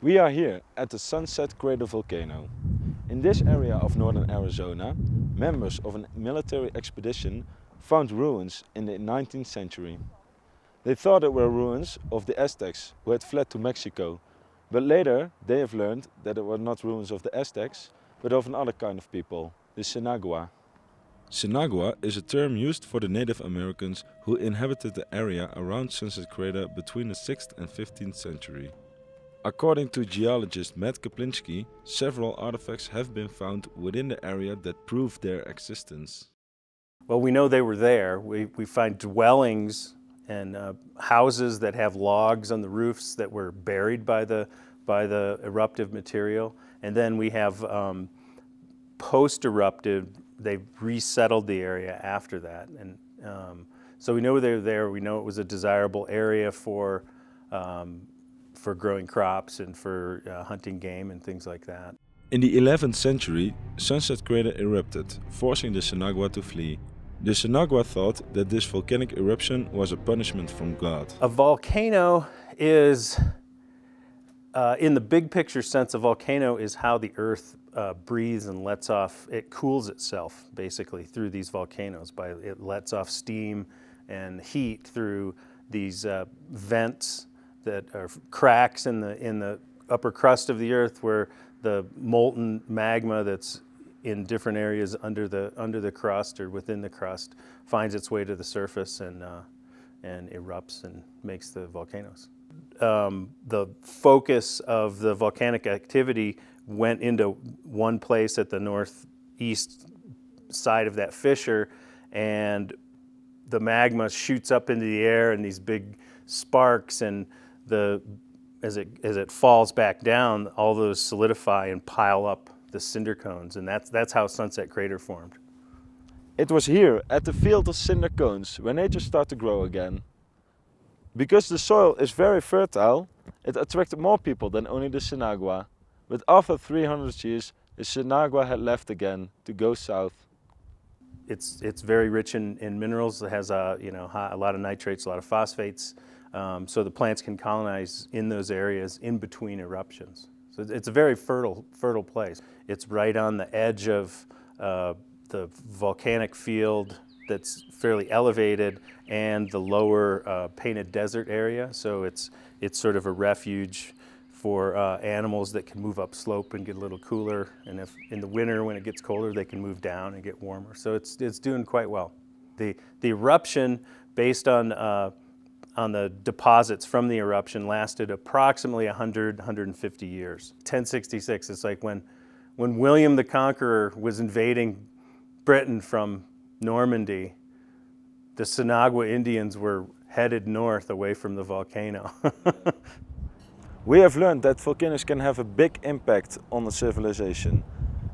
We are here at the Sunset Crater volcano. In this area of northern Arizona, members of a military expedition found ruins in the 19th century. They thought it were ruins of the Aztecs who had fled to Mexico, but later they have learned that it were not ruins of the Aztecs, but of another kind of people, the Sinagua. Sinagua is a term used for the Native Americans who inhabited the area around Sunset Crater between the 6th and 15th century. According to geologist Matt Kaplinski, several artifacts have been found within the area that prove their existence. Well, we know they were there. We find dwellings and houses that have logs on the roofs that were buried by the eruptive material. And then we have post-eruptive, they've resettled the area after that. And so we know they were there. We know it was a desirable area for growing crops and for hunting game and things like that. In the 11th century, Sunset Crater erupted, forcing the Sinagua to flee. The Sinagua thought that this volcanic eruption was a punishment from God. A volcano is, in the big picture sense, a volcano is how the earth breathes and lets off, it cools itself basically through these volcanoes. It lets off steam and heat through these vents that are cracks in the upper crust of the earth where the molten magma that's in different areas under the crust or within the crust finds its way to the surface and erupts and makes the volcanoes. The focus of the volcanic activity went into one place at the northeast side of that fissure, and the magma shoots up into the air in these big sparks, and as it falls back down, all those solidify and pile up the cinder cones, and that's how Sunset Crater formed. It was here, at the field of cinder cones, where nature started to grow again. Because the soil is very fertile, it attracted more people than only the Sinagua. But after 300 years, the Sinagua had left again to go south. It's very rich in minerals. It has a lot of nitrates, a lot of phosphates, so the plants can colonize in those areas in between eruptions. So it's a very fertile place. It's right on the edge of the volcanic field that's fairly elevated and the lower painted desert area. So it's sort of a refuge for animals that can move up slope and get a little cooler. And if in the winter when it gets colder, they can move down and get warmer. So it's doing quite well. The eruption, based on the deposits from the eruption, lasted approximately 150 years. 1066, it's like when William the Conqueror was invading Britain from Normandy, the Sinagua Indians were headed north away from the volcano. We have learned that volcanoes can have a big impact on a civilization.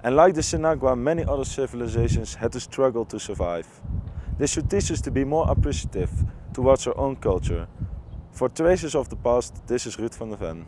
And like the Sinagua, many other civilizations had to struggle to survive. This should teach us to be more appreciative towards our own culture. For Traces of the Past, this is Ruud van der Ven.